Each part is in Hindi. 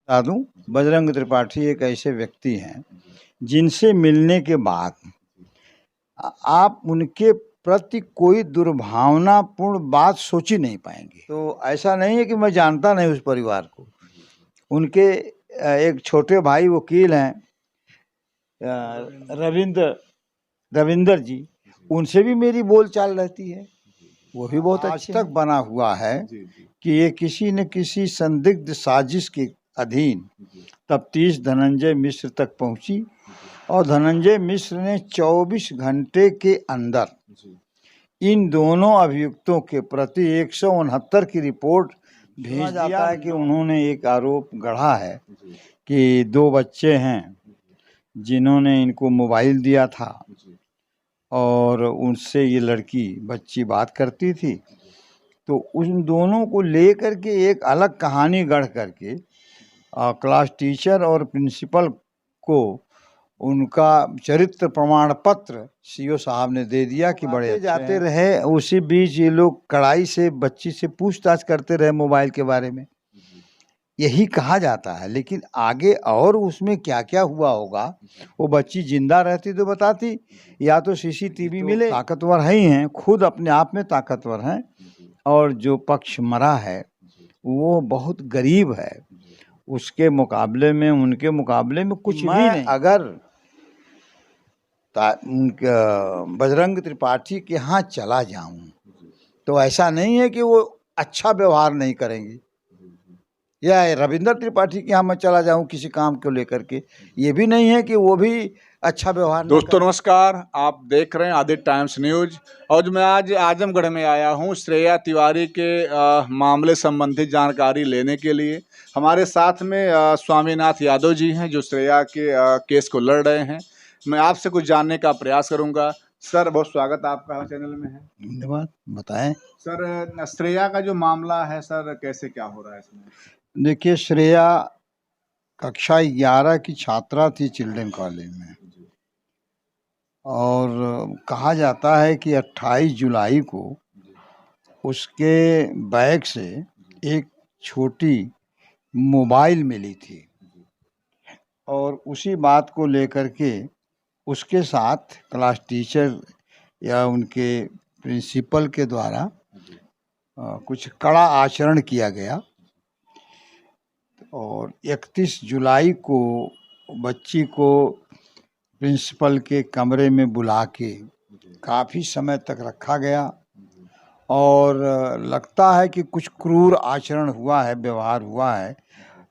बता दूं, बजरंग त्रिपाठी एक ऐसे व्यक्ति हैं जिनसे मिलने के बाद आप उनके प्रति कोई दुर्भावनापूर्ण बात सोच ही नहीं पाएंगे। तो ऐसा नहीं है कि मैं जानता नहीं उस परिवार को। उनके एक छोटे भाई वकील हैं, रविंदर जी, उनसे भी मेरी बोलचाल रहती है। वो भी बहुत आज तक बना हुआ है कि ये किसी न किसी संदिग्ध साजिश के अधीन तफ्तीश धनंजय मिश्र तक पहुंची और धनंजय मिश्र ने 24 घंटे के अंदर इन दोनों अभियुक्तों के प्रति 169 की रिपोर्ट भेज दिया है कि उन्होंने एक आरोप गढ़ा है कि 2 बच्चे हैं जिन्होंने इनको मोबाइल दिया था और उनसे ये बच्ची बात करती थी। तो उन दोनों को लेकर के एक अलग कहानी गढ़ करके क्लास टीचर और प्रिंसिपल को उनका चरित्र प्रमाण पत्र सीओ साहब ने दे दिया कि बड़े अच्छे जाते रहे। उसी बीच ये लोग कड़ाई से बच्ची से पूछताछ करते रहे मोबाइल के बारे में, यही कहा जाता है। लेकिन आगे और उसमें क्या क्या हुआ होगा, वो बच्ची जिंदा रहती तो बताती, या तो सीसीटीवी मिले। ताकतवर है ही हैं, खुद अपने आप में ताकतवर हैं, और जो पक्ष मरा है वो बहुत गरीब है। उसके मुकाबले में, उनके मुकाबले में कुछ भी नहीं। अगर बजरंग त्रिपाठी के यहाँ चला जाऊं तो ऐसा नहीं है कि वो अच्छा व्यवहार नहीं करेंगे, या रविंद्र त्रिपाठी के यहाँ मैं चला जाऊं किसी काम को लेकर के, ये भी नहीं है कि वो भी अच्छा व्यवहार। दोस्तों नमस्कार, आप देख रहे हैं आदित्य टाइम्स न्यूज। और मैं आज आजमगढ़ में आया हूं श्रेया तिवारी के मामले संबंधित जानकारी लेने के लिए। हमारे साथ में स्वामीनाथ यादव जी हैं जो श्रेया के केस को लड़ रहे हैं। मैं आपसे कुछ जानने का प्रयास करूंगा। सर, बहुत स्वागत आपका चैनल में है। धन्यवाद। बताएं सर, श्रेया का जो मामला है सर, कैसे क्या हो रहा है इसमें? देखिए, श्रेया कक्षा 11 की छात्रा थी चिल्ड्रन कॉलेज में, और कहा जाता है कि 28 जुलाई को उसके बैग से एक छोटी मोबाइल मिली थी, और उसी बात को लेकर के उसके साथ क्लास टीचर या उनके प्रिंसिपल के द्वारा कुछ कड़ा आचरण किया गया। और 31 जुलाई को बच्ची को प्रिंसिपल के कमरे में बुला के काफ़ी समय तक रखा गया, और लगता है कि कुछ क्रूर आचरण हुआ है, व्यवहार हुआ है,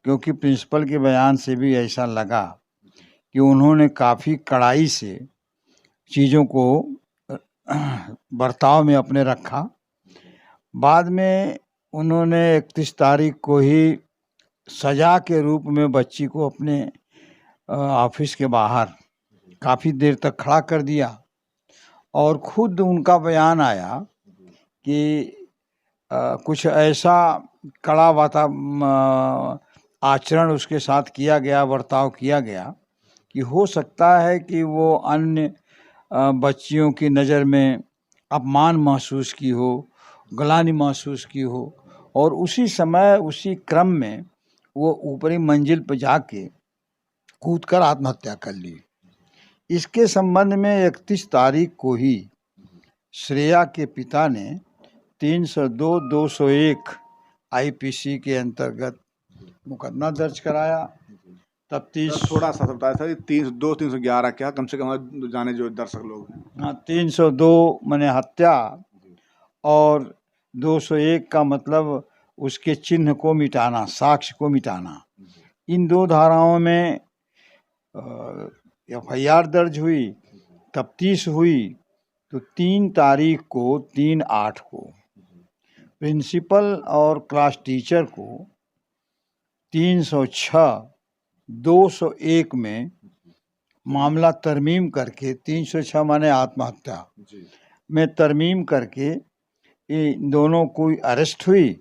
क्योंकि प्रिंसिपल के बयान से भी ऐसा लगा कि उन्होंने काफ़ी कड़ाई से चीज़ों को बर्ताव में अपने रखा। बाद में उन्होंने 31 तारीख को ही सजा के रूप में बच्ची को अपने ऑफिस के बाहर काफ़ी देर तक खड़ा कर दिया, और खुद उनका बयान आया कि कुछ ऐसा कड़ा आचरण उसके साथ किया गया, बर्ताव किया गया, कि हो सकता है कि वो अन्य बच्चियों की नज़र में अपमान महसूस की हो, गलानी महसूस की हो, और उसी समय उसी क्रम में वो ऊपरी मंजिल पर जाके कूदकर आत्महत्या कर ली। इसके संबंध में 31 तारीख को ही श्रेया के पिता ने 302-201 आईपीसी के अंतर्गत मुकदमा दर्ज कराया। तफ्तीश थोड़ा सा बताया सर, 302-311 क्या, कम से कम जाने जो दर्शक लोग हैं। हाँ, 302 माने हत्या, और 201 का मतलब उसके चिन्ह को मिटाना, साक्ष्य को मिटाना। इन 2 धाराओं में FIR दर्ज हुई, तफ्तीश हुई। तो 3 तारीख को 3/8 को प्रिंसिपल और क्लास टीचर को 306-201 में मामला तरमीम करके, 306 माने आत्महत्या में तरमीम करके इन दोनों को अरेस्ट हुई,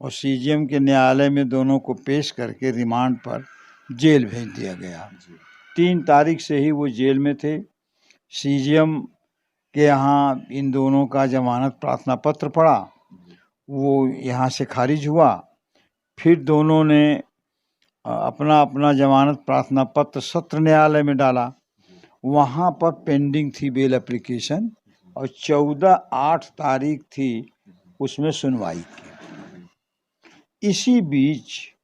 और CGM के न्यायालय में दोनों को पेश करके रिमांड पर जेल भेज दिया गया। 3 तारीख से ही वो जेल में थे। CGM के यहाँ इन दोनों का जमानत प्रार्थना पत्र पड़ा, वो यहाँ से खारिज हुआ। फिर दोनों ने अपना अपना जमानत प्रार्थना पत्र सत्र न्यायालय में डाला। वहाँ पर पेंडिंग थी बेल एप्लीकेशन और 14/8 तारीख थी उसमें सुनवाई की। इसी बीच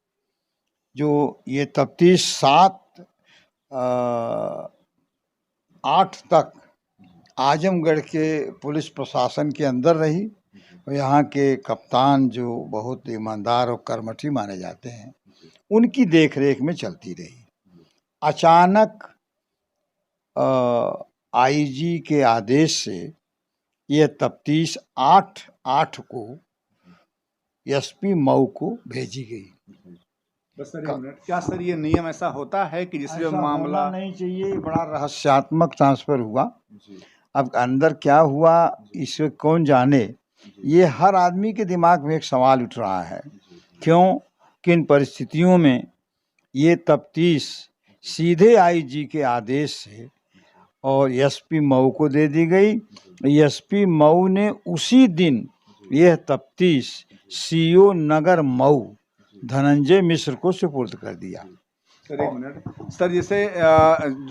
जो ये तफ्तीश 7/8 तक आजमगढ़ के पुलिस प्रशासन के अंदर रही और यहाँ के कप्तान जो बहुत ईमानदार और कर्मठी माने जाते हैं उनकी देखरेख में चलती रही। अचानक आईजी के आदेश से यह तफ्तीश 8/8 को एसपी मऊ को भेजी गई। बस सर, क्या सर ये नियम ऐसा होता है कि जिससे जो ऐसा मामला होना नहीं चाहिए, बड़ा रहस्यात्मक ट्रांसफर हुआ। अब अंदर क्या हुआ इसे कौन जाने, ये हर आदमी के दिमाग में एक सवाल उठ रहा है। क्यों, किन परिस्थितियों में ये तफ्तीश सीधे आईजी के आदेश से और एसपी मऊ को दे दी गई। एसपी मऊ ने उसी दिन यह तफ्तीश सीओ नगर मऊ धनंजय मिश्र को सुपुर्द कर दिया। सर एक मिनट सर, जैसे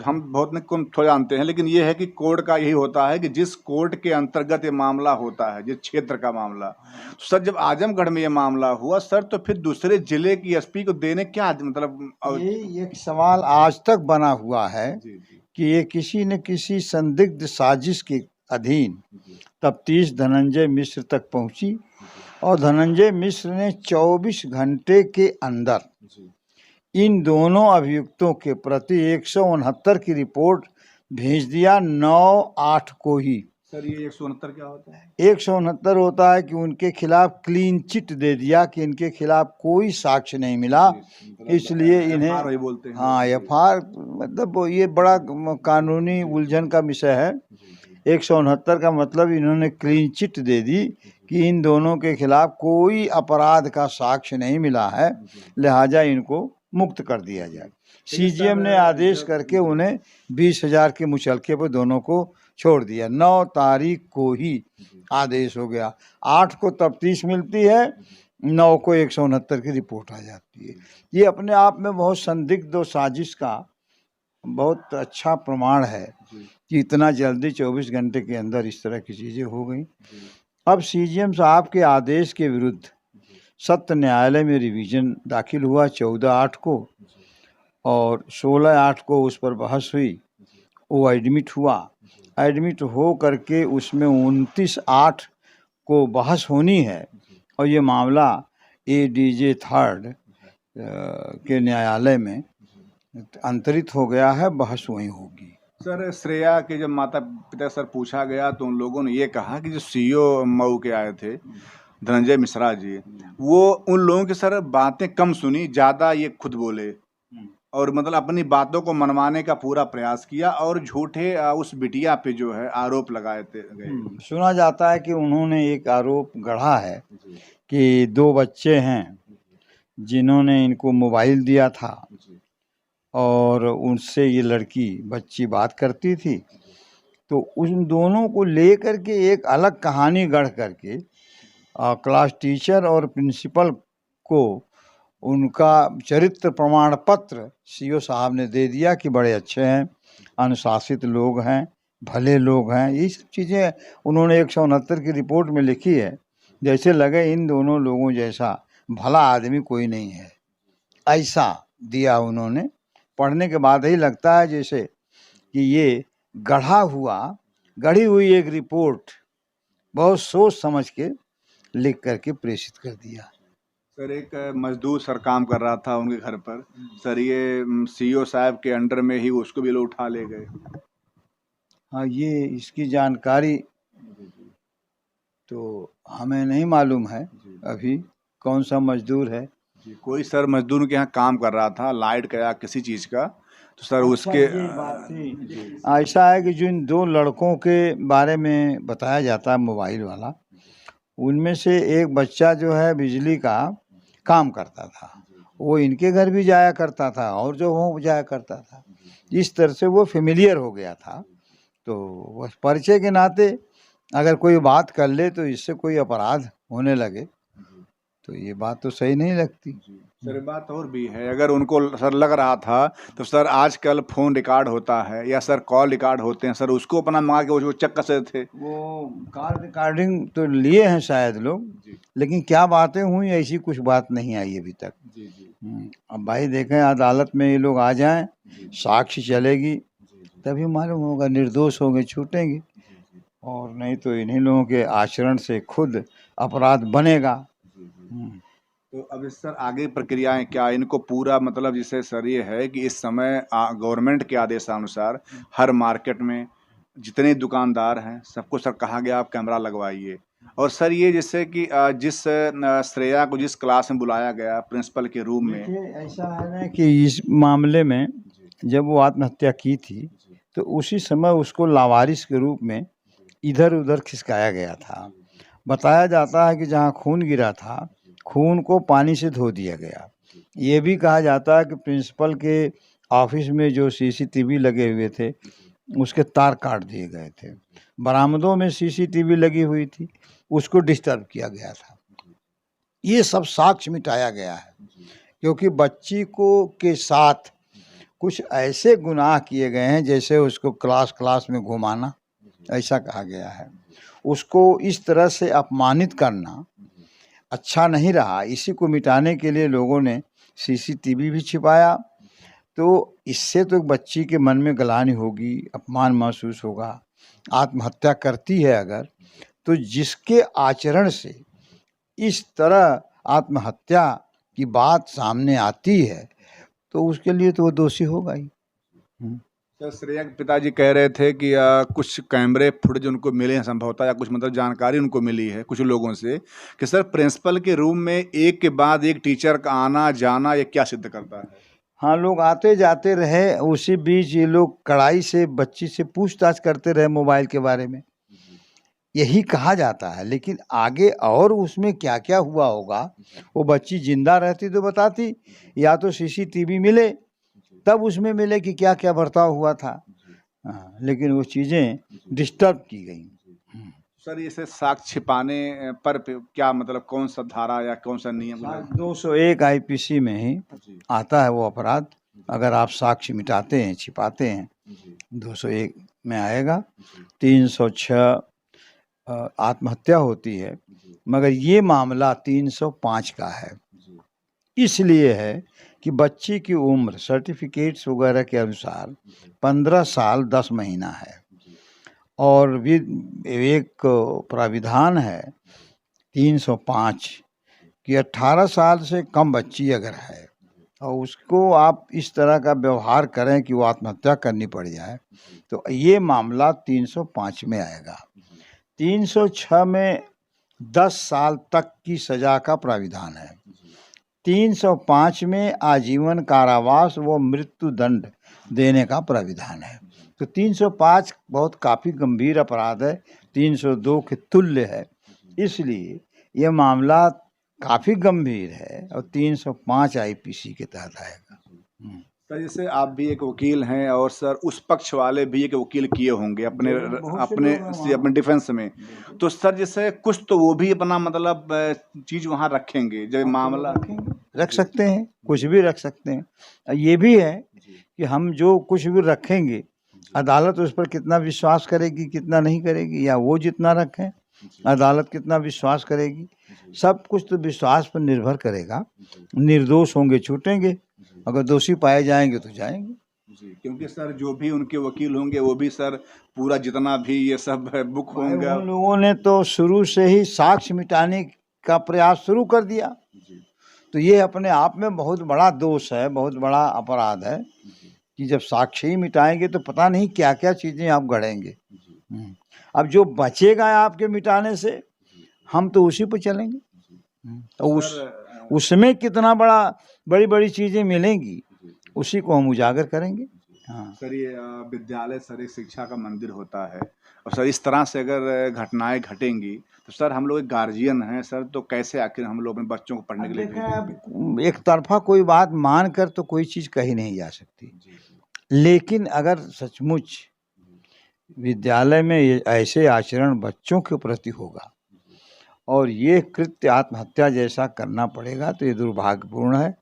हम बहुत ने कम थोड़ा जानते हैं, लेकिन ये है कि कोर्ट का यही होता है कि जिस कोर्ट के अंतर्गत ये मामला होता है, जिस क्षेत्र का मामला, तो सर जब आजमगढ़ में ये मामला हुआ सर, तो फिर दूसरे जिले की एसपी को देने क्या मतलब ये एक सवाल आज तक बना हुआ है कि ये किसी न किसी संदिग्ध साजिश के अधीन तफ्तीश धनंजय मिश्र तक पहुंची और धनंजय मिश्र ने 24 घंटे के अंदर इन दोनों अभियुक्तों के प्रति 169 की रिपोर्ट भेज दिया 9/8 को ही। सर ये 169 क्या होता है? 169 होता है कि उनके खिलाफ क्लीन चिट दे दिया कि इनके खिलाफ कोई साक्ष्य नहीं मिला, इसलिए इन्हें बोलते हैं। हाँ एफआर, मतलब ये बड़ा कानूनी उलझन का विषय है। 169 का मतलब इन्होंने क्लीन चिट दे दी कि इन दोनों के खिलाफ कोई अपराध का साक्ष्य नहीं मिला है, लिहाजा इनको मुक्त कर दिया जाए। सीजीएम ने आदेश करके उन्हें 20,000 के मुचलके पर दोनों को छोड़ दिया। 9 तारीख को ही आदेश हो गया। 8 को तफ्तीश मिलती है, 9 को 169 की रिपोर्ट आ जाती है। ये अपने आप में बहुत संदिग्ध और साजिश का बहुत अच्छा प्रमाण है कि इतना जल्दी 24 घंटे के अंदर इस तरह की चीज़ें हो गई। अब सीजीएम साहब के आदेश के विरुद्ध सत्र न्यायालय में रिवीजन दाखिल हुआ 14/8 को और 16/8 को उस पर बहस हुई। वो एडमिट हुआ, एडमिट हो करके उसमें 29/8 को बहस होनी है और ये मामला एडीजे 3 के न्यायालय में अंतरित हो गया है, बहस वहीं होगी। सर श्रेया के जब माता पिता सर पूछा गया तो उन लोगों ने ये कहा कि जो सीओ मऊ के आए थे धनंजय मिश्रा जी, वो उन लोगों की सर बातें कम सुनी, ज़्यादा ये खुद बोले और मतलब अपनी बातों को मनवाने का पूरा प्रयास किया और झूठे उस बिटिया पे जो है आरोप लगाए थे गए। सुना जाता है कि उन्होंने एक आरोप गढ़ा है कि 2 बच्चे हैं जिन्होंने इनको मोबाइल दिया था और उनसे ये लड़की बच्ची बात करती थी, तो उन दोनों को लेकर के एक अलग कहानी गढ़ करके क्लास टीचर और प्रिंसिपल को उनका चरित्र प्रमाण पत्र सीओ साहब ने दे दिया कि बड़े अच्छे हैं, अनुशासित लोग हैं, भले लोग हैं। ये सब चीज़ें उन्होंने 169 की रिपोर्ट में लिखी है। जैसे लगे इन दोनों लोगों जैसा भला आदमी कोई नहीं है, ऐसा दिया उन्होंने। पढ़ने के बाद ही लगता है जैसे कि ये गढ़ी हुई एक रिपोर्ट बहुत सोच समझ के लिख करके प्रेषित कर दिया। सर एक मजदूर सर काम कर रहा था उनके घर पर, सर ये सीओ साहब के अंडर में ही उसको भी लोग उठा ले गए। हाँ, ये इसकी जानकारी तो हमें नहीं मालूम है अभी कौन सा मजदूर है। कोई सर मजदूर के यहाँ काम कर रहा था, लाइट का या किसी चीज़ का, तो सर उसके ऐसा है कि जिन 2 लड़कों के बारे में बताया जाता है मोबाइल वाला, उनमें से एक बच्चा जो है बिजली का काम करता था, वो इनके घर भी जाया करता था और जो वो जाया करता था। इस तरह से वो फेमिलियर हो गया था, तो वह परिचय के नाते अगर कोई बात कर ले तो इससे कोई अपराध होने लगे तो ये बात तो सही नहीं लगती। सर एक बात और भी है, अगर उनको सर लग रहा था तो सर आजकल फ़ोन रिकॉर्ड होता है या सर कॉल रिकॉर्ड होते हैं, सर उसको अपना मंगा के वो चेक कर सकते थे। वो कॉल रिकॉर्डिंग तो लिए हैं शायद लोग, लेकिन क्या बातें हुई ऐसी कुछ बात नहीं आई अभी तक। अब भाई देखें अदालत में ये लोग आ जाएं, साक्ष्य चलेगी तभी मालूम होगा, निर्दोष होंगे छूटेंगे, और नहीं तो इन्हीं लोगों के आचरण से खुद अपराध बनेगा। तो अब इस सर आगे प्रक्रियाएं क्या, इनको पूरा मतलब जैसे सर ये है कि इस समय गवर्नमेंट के आदेशानुसार हर मार्केट में जितने दुकानदार हैं सबको सर कहा गया आप कैमरा लगवाइए, और सर ये जैसे कि जिस श्रेया को जिस क्लास में बुलाया गया प्रिंसिपल के रूम में, देखिए ऐसा है ना कि इस मामले में जब वो आत्महत्या की थी तो उसी समय उसको लावारिस के रूप में इधर उधर खिसकाया गया था। बताया जाता है कि जहाँ खून गिरा था खून को पानी से धो दिया गया। ये भी कहा जाता है कि प्रिंसिपल के ऑफिस में जो सीसीटीवी लगे हुए थे उसके तार काट दिए गए थे। बरामदों में सीसीटीवी लगी हुई थी, उसको डिस्टर्ब किया गया था। ये सब साक्ष्य मिटाया गया है क्योंकि बच्ची को के साथ कुछ ऐसे गुनाह किए गए हैं जैसे उसको क्लास क्लास में घुमाना, ऐसा कहा गया है। उसको इस तरह से अपमानित करना अच्छा नहीं रहा। इसी को मिटाने के लिए लोगों ने सीसीटीवी भी छिपाया। तो इससे तो बच्ची के मन में ग्लानि होगी, अपमान महसूस होगा। आत्महत्या करती है अगर, तो जिसके आचरण से इस तरह आत्महत्या की बात सामने आती है तो उसके लिए तो वो दोषी होगा ही। सर श्रेया के पिताजी कह रहे थे कि कुछ कैमरे फुटेज उनको मिले हैं संभवतः, या कुछ मतलब जानकारी उनको मिली है कुछ लोगों से कि सर प्रिंसिपल के रूम में एक के बाद एक टीचर का आना जाना ये क्या सिद्ध करता है। हाँ, लोग आते जाते रहे, उसी बीच ये लोग कड़ाई से बच्ची से पूछताछ करते रहे मोबाइल के बारे में, यही कहा जाता है। लेकिन आगे और उसमें क्या क्या हुआ होगा, वो बच्ची जिंदा रहती तो बताती, या तो सीसीटीवी मिले तब उसमें मिले कि क्या क्या बर्ताव हुआ था। हाँ, लेकिन वो चीज़ें डिस्टर्ब की गई। सर इसे साक्ष्य छिपाने पर क्या मतलब कौन सा धारा या कौन सा नियम? 201 आईपीसी में ही आता है वो अपराध। अगर आप साक्ष्य मिटाते हैं, छिपाते हैं, 201 में आएगा। 306 आत्महत्या होती है, मगर ये मामला 305 का है। इसलिए है कि बच्ची की उम्र सर्टिफिकेट्स वगैरह के अनुसार 15 साल 10 महीना है, और भी एक प्राविधान है 305 कि 18 साल से कम बच्ची अगर है और उसको आप इस तरह का व्यवहार करें कि वो आत्महत्या करनी पड़ जाए, तो ये मामला 305 में आएगा। 306 में 10 साल तक की सजा का प्राविधान है। 305 में आजीवन कारावास व मृत्यु दंड देने का प्राविधान है। तो 305 बहुत काफ़ी गंभीर अपराध है, 302 के तुल्य है, इसलिए यह मामला काफ़ी गंभीर है और 305 आईपीसी के तहत आएगा। सर जैसे आप भी एक वकील हैं और सर उस पक्ष वाले भी एक वकील किए होंगे अपने अपने डिफेंस में, तो सर जैसे कुछ तो वो भी अपना मतलब चीज़ वहाँ रखेंगे जब मामला रख सकते हैं, कुछ भी रख सकते हैं। ये भी है कि हम जो कुछ भी रखेंगे अदालत उस पर कितना विश्वास करेगी कितना नहीं करेगी, या वो जितना रखें अदालत कितना विश्वास करेगी, सब कुछ तो विश्वास पर निर्भर करेगा। निर्दोष होंगे छूटेंगे, अगर दोषी पाए जाएंगे तो जाएंगे। जी, क्योंकि सर जो भी उनके वकील होंगे वो भी सर पूरा जितना भी ये सब बुक होंगे, उन लोगों ने तो शुरू से ही साक्ष्य मिटाने का प्रयास शुरू कर दिया। तो ये अपने आप में बहुत बड़ा दोष है, बहुत बड़ा अपराध है कि जब साक्ष्य ही मिटाएंगे तो पता नहीं क्या क्या चीज़ें आप गढ़ेंगे। अब जो बचेगा आपके मिटाने से हम तो उसी पर चलेंगे, तो उसमें कितना बड़ी बड़ी चीज़ें मिलेंगी उसी को हम उजागर करेंगे। हाँ सर ये विद्यालय सर एक शिक्षा का मंदिर होता है, और सर इस तरह से अगर घटनाएं घटेंगी तो सर हम लोग एक गार्जियन हैं सर, तो कैसे आखिर हम लोग अपने बच्चों को पढ़ने के लिए भेजेंगे? एक तरफा कोई बात मान कर तो कोई चीज़ कही नहीं जा सकती, लेकिन अगर सचमुच विद्यालय में ऐसे आचरण बच्चों के प्रति होगा और ये कृत्य आत्महत्या जैसा करना पड़ेगा तो ये दुर्भाग्यपूर्ण है।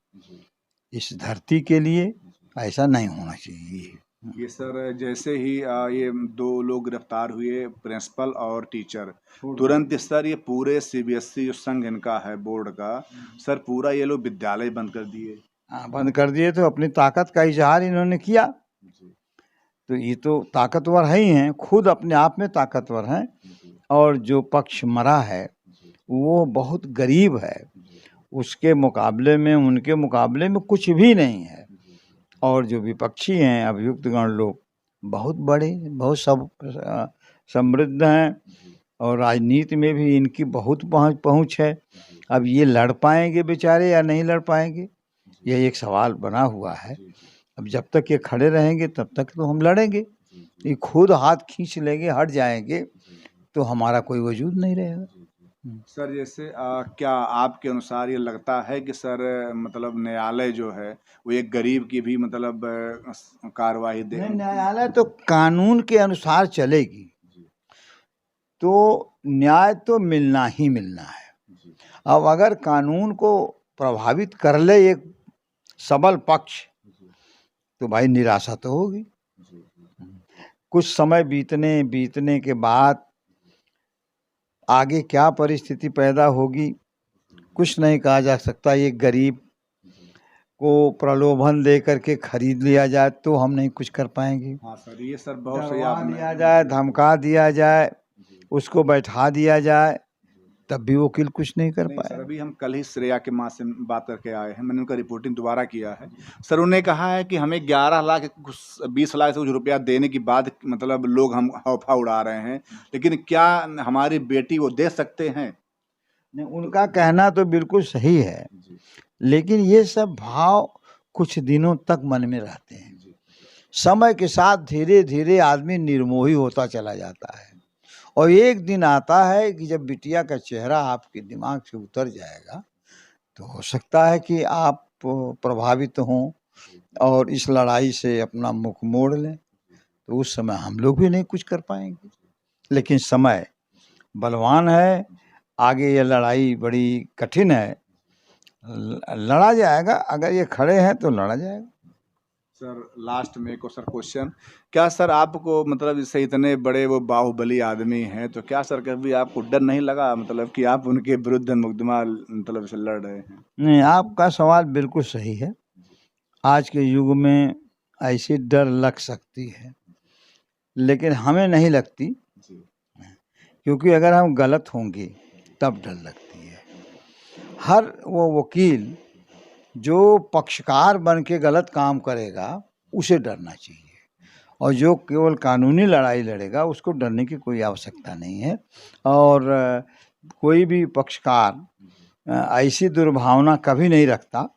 इस धरती के लिए ऐसा नहीं होना चाहिए। ये सर जैसे ही ये 2 लोग गिरफ्तार हुए, प्रिंसिपल और टीचर, तुरंत सर ये पूरे सीबीएसई जो संघ इनका है बोर्ड का, सर पूरा ये लोग विद्यालय बंद कर दिए। हाँ, बंद कर दिए तो अपनी ताकत का इजहार इन्होंने किया। तो ये तो ताकतवर है ही हैं, खुद अपने आप में ताकतवर हैं। और जो पक्ष मरा है वो बहुत गरीब है, उसके मुकाबले में, उनके मुकाबले में कुछ भी नहीं है। और जो विपक्षी हैं अभियुक्तगण लोग बहुत बड़े, बहुत समृद्ध हैं और राजनीति में भी इनकी बहुत पहुंच है। अब ये लड़ पाएंगे बेचारे या नहीं लड़ पाएंगे, यह एक सवाल बना हुआ है। अब जब तक ये खड़े रहेंगे तब तक तो हम लड़ेंगे, ये खुद हाथ खींच लेंगे, हट जाएंगे तो हमारा कोई वजूद नहीं रहेगा। सर जैसे क्या आपके अनुसार ये लगता है कि सर मतलब न्यायालय जो है वो एक गरीब की भी मतलब कार्रवाई दे? नहीं, न्यायालय तो कानून के अनुसार चलेगी, तो न्याय तो मिलना ही मिलना है। अब अगर कानून को प्रभावित कर ले एक सबल पक्ष तो भाई निराशा तो होगी। कुछ समय बीतने के बाद आगे क्या परिस्थिति पैदा होगी कुछ नहीं कहा जा सकता। ये गरीब को प्रलोभन दे करके खरीद लिया जाए तो हम नहीं कुछ कर पाएंगे। हाँ सर, ये सर बहुत सही डरवा आपने दिया जाए, धमका दिया जाए, उसको बैठा दिया जाए, तब भी वकील कुछ नहीं कर नहीं पाए। सर, अभी हम कल ही श्रेया के माँ से बात करके आए हैं, मैंने उनका रिपोर्टिंग दोबारा किया है। सर उन्होंने कहा है कि हमें 11 लाख कुछ 20 लाख से कुछ रुपया देने के बाद मतलब लोग हम हौफा उड़ा रहे हैं, लेकिन क्या हमारी बेटी वो दे सकते हैं? नहीं, उनका कहना तो बिल्कुल सही है, लेकिन ये सब भाव कुछ दिनों तक मन में रहते हैं। समय के साथ धीरे धीरे आदमी निर्मोही होता चला जाता है और एक दिन आता है कि जब बिटिया का चेहरा आपके दिमाग से उतर जाएगा तो हो सकता है कि आप प्रभावित हों और इस लड़ाई से अपना मुख मोड़ लें। तो उस समय हम लोग भी नहीं कुछ कर पाएंगे, लेकिन समय बलवान है, आगे ये लड़ाई बड़ी कठिन है, लड़ा जाएगा। अगर ये खड़े हैं तो लड़ा जाएगा। सर लास्ट में एक और सर क्वेश्चन, क्या सर आपको मतलब जैसे इतने बड़े वो बाहुबली आदमी हैं तो क्या सर कभी आपको डर नहीं लगा मतलब कि आप उनके विरुद्ध मुकदमा मतलब से लड़ रहे हैं? नहीं, आपका सवाल बिल्कुल सही है। आज के युग में ऐसी डर लग सकती है, लेकिन हमें नहीं लगती, क्योंकि अगर हम गलत होंगे तब डर लगती है। हर वो वकील जो पक्षकार बन के गलत काम करेगा उसे डरना चाहिए, और जो केवल कानूनी लड़ाई लड़ेगा उसको डरने की कोई आवश्यकता नहीं है। और कोई भी पक्षकार ऐसी दुर्भावना कभी नहीं रखता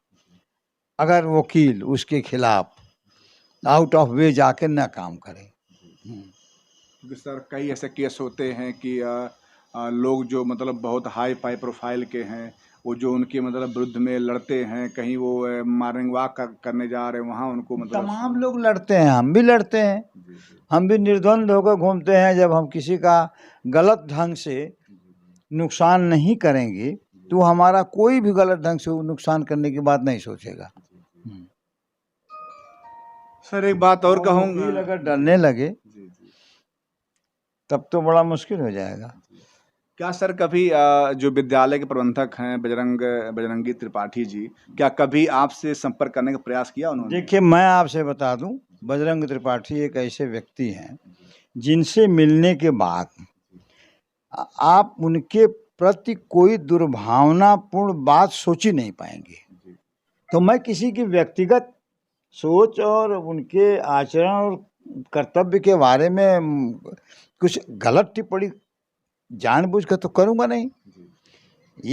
अगर वकील उसके खिलाफ आउट ऑफ वे जाके न काम करे। क्योंकि सर कई ऐसे केस होते हैं कि लोग जो मतलब बहुत हाई फाई प्रोफाइल के हैं वो जो उनके मतलब विरुद्ध में लड़ते हैं, कहीं वो मॉर्निंग वॉक करने जा रहे हैं वहाँ उनको मतलब तमाम लोग लड़ते हैं, हम भी लड़ते हैं, हम भी निर्द्वंद होकर घूमते हैं। जब हम किसी का गलत ढंग से नुकसान नहीं करेंगे तो हमारा कोई भी गलत ढंग से नुकसान करने की बात नहीं सोचेगा। सर एक बात और कहूँगा, अगर डरने लगे तब तो बड़ा मुश्किल हो जाएगा। क्या सर कभी जो विद्यालय के प्रबंधक हैं बजरंगी त्रिपाठी जी, क्या कभी आपसे संपर्क करने का प्रयास किया उन्होंने? देखिए, मैं आपसे बता दूं, बजरंग त्रिपाठी एक ऐसे व्यक्ति हैं जिनसे मिलने के बाद आप उनके प्रति कोई दुर्भावनापूर्ण बात सोच ही नहीं पाएंगे। तो मैं किसी की व्यक्तिगत सोच और उनके आचरण और कर्तव्य के बारे में कुछ गलत टिप्पणी जानबूझ कर तो करूँगा नहीं।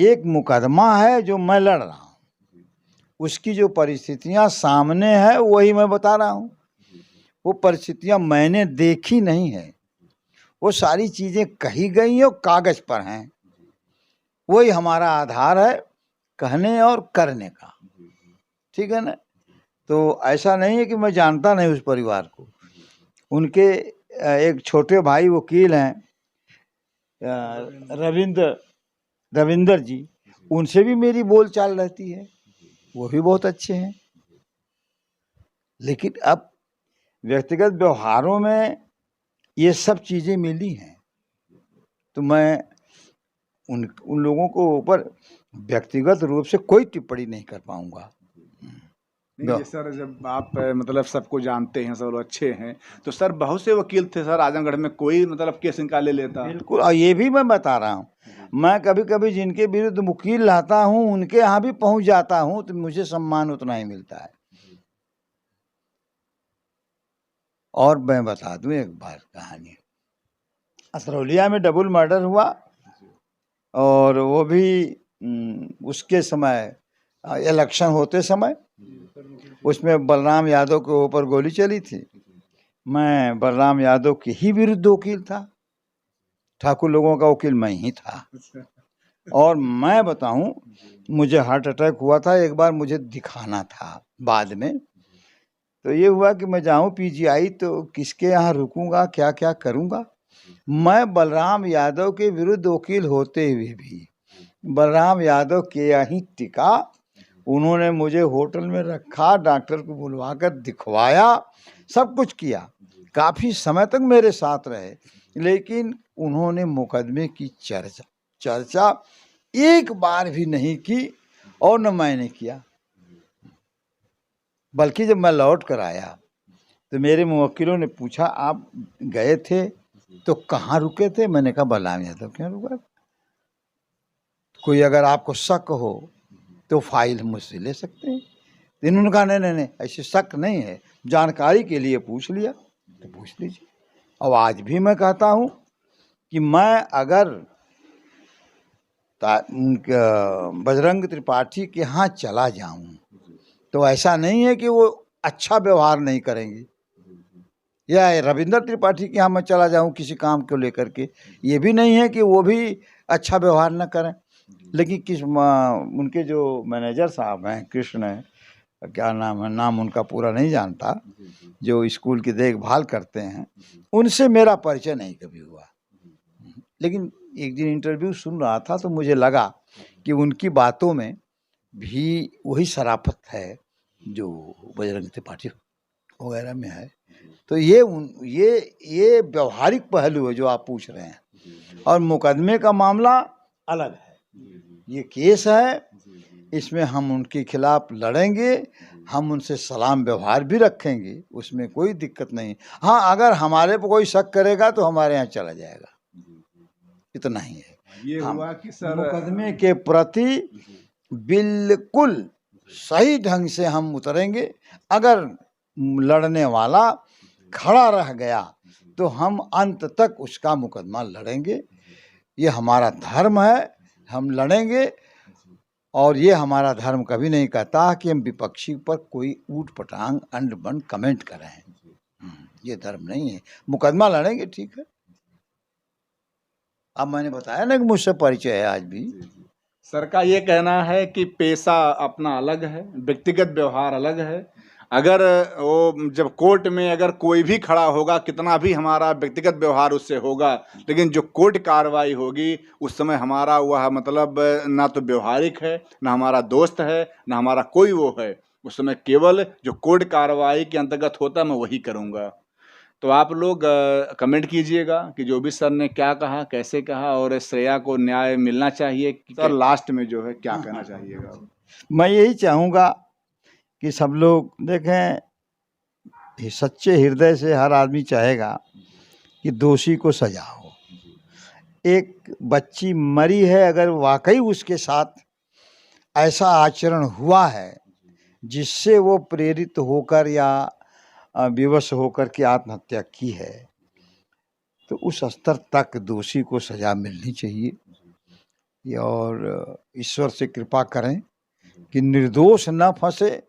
एक मुकदमा है जो मैं लड़ रहा हूँ, उसकी जो परिस्थितियाँ सामने है वही मैं बता रहा हूँ। वो परिस्थितियाँ मैंने देखी नहीं है, वो सारी चीज़ें कही गई हैं और कागज़ पर हैं, वही हमारा आधार है कहने और करने का। ठीक है ना? तो ऐसा नहीं है कि मैं जानता नहीं उस परिवार को। उनके एक छोटे भाई वकील हैं रविंदर जी, उनसे भी मेरी बोलचाल रहती है, वो भी बहुत अच्छे हैं। लेकिन अब व्यक्तिगत व्यवहारों में ये सब चीज़ें मिली हैं, तो मैं उन लोगों को ऊपर व्यक्तिगत रूप से कोई टिप्पणी नहीं कर पाऊंगा। नहीं सर, जब आप मतलब सबको जानते हैं, सब लोग अच्छे हैं, तो सर बहुत से वकील थे सर आजमगढ़ में, कोई मतलब केस इनका ले लेता। बिल्कुल, और ये भी मैं बता रहा हूँ, मैं कभी कभी जिनके विरुद्ध वकील लाता हूँ उनके यहाँ भी पहुँच जाता हूँ तो मुझे सम्मान उतना ही मिलता है। और मैं बता दूं एक बार कहानी, असरौलिया में डबल मर्डर हुआ और वो भी उसके समय इलेक्शन होते समय, उसमें बलराम यादव के ऊपर गोली चली थी। मैं बलराम यादव के ही विरुद्ध वकील था, ठाकुर लोगों का वकील मैं ही था। और मैं बताऊं, मुझे हार्ट अटैक हुआ था एक बार, मुझे दिखाना था बाद में, तो ये हुआ कि मैं जाऊं पीजीआई तो किसके यहाँ रुकूंगा, क्या क्या करूंगा। मैं बलराम यादव के विरुद्ध वकील होते हुए भी बलराम यादव के यहाँ टिका। उन्होंने मुझे होटल में रखा, डॉक्टर को बुलवाकर दिखवाया, सब कुछ किया, काफ़ी समय तक मेरे साथ रहे, लेकिन उन्होंने मुकदमे की चर्चा एक बार भी नहीं की और न मैंने किया। बल्कि जब मैं लौट कर आया तो मेरे मुवक्किलों ने पूछा आप गए थे तो कहाँ रुके थे? मैंने कहा बलराम यादव क्यों रुका, कोई अगर आपको शक हो तो फाइल मुझसे ले सकते हैं। तो इन्होंने कहा नहीं नहीं नहीं, ऐसे शक नहीं है, जानकारी के लिए पूछ लिया तो पूछ लीजिए। और आज भी मैं कहता हूँ कि मैं अगर बजरंग त्रिपाठी के यहाँ चला जाऊँ तो ऐसा नहीं है कि वो अच्छा व्यवहार नहीं करेंगे, या रविंद्र त्रिपाठी के यहाँ मैं चला जाऊँ किसी काम को लेकर के, ये भी नहीं है कि वो भी अच्छा व्यवहार न करें। लेकिन उनके जो मैनेजर साहब हैं, कृष्ण है, क्या नाम है, नाम उनका पूरा नहीं जानता, जो स्कूल की देखभाल करते हैं, उनसे मेरा परिचय नहीं कभी हुआ। लेकिन एक दिन इंटरव्यू सुन रहा था तो मुझे लगा कि उनकी बातों में भी वही शराफत है जो बजरंग त्रिपाठी वगैरह में है। तो ये व्यवहारिक पहलू है जो आप पूछ रहे हैं, और मुकदमे का मामला अलग है। ये केस है, इसमें हम उनके खिलाफ लड़ेंगे, हम उनसे सलाम व्यवहार भी रखेंगे, उसमें कोई दिक्कत नहीं। हाँ, अगर हमारे पर कोई शक करेगा तो हमारे यहाँ चला जाएगा, इतना ही है। ये हुआ कि सर मुकदमे के प्रति बिल्कुल सही ढंग से हम उतरेंगे। अगर लड़ने वाला खड़ा रह गया तो हम अंत तक उसका मुकदमा लड़ेंगे। ये हमारा धर्म है, हम लड़ेंगे। और ये हमारा धर्म कभी नहीं कहता कि हम विपक्षी पर कोई ऊट पटांग अंड बंड कमेंट करें, ये धर्म नहीं है। मुकदमा लड़ेंगे, ठीक है। अब मैंने बताया ना कि मुझसे परिचय है आज भी। सर का ये कहना है कि पेशा अपना अलग है, व्यक्तिगत व्यवहार अलग है। अगर वो जब कोर्ट में अगर कोई भी खड़ा होगा, कितना भी हमारा व्यक्तिगत व्यवहार उससे होगा, लेकिन जो कोर्ट कार्रवाई होगी उस समय हमारा वह मतलब ना तो व्यवहारिक है, ना हमारा दोस्त है, ना हमारा कोई वो है। उस समय केवल जो कोर्ट कार्रवाई के अंतर्गत होता मैं वही करूँगा। तो आप लोग कमेंट कीजिएगा कि जो भी सर ने क्या कहा, कैसे कहा, और श्रेया को न्याय मिलना चाहिए। सर लास्ट में जो है क्या कहना चाहिएगा? मैं यही चाहूँगा कि सब लोग देखें, सच्चे हृदय से हर आदमी चाहेगा कि दोषी को सजा हो। एक बच्ची मरी है, अगर वाकई उसके साथ ऐसा आचरण हुआ है जिससे वो प्रेरित होकर या विवश होकर के आत्महत्या की है, तो उस स्तर तक दोषी को सजा मिलनी चाहिए। और ईश्वर से कृपा करें कि निर्दोष न फंसे,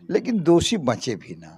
लेकिन दोषी बचे भी ना।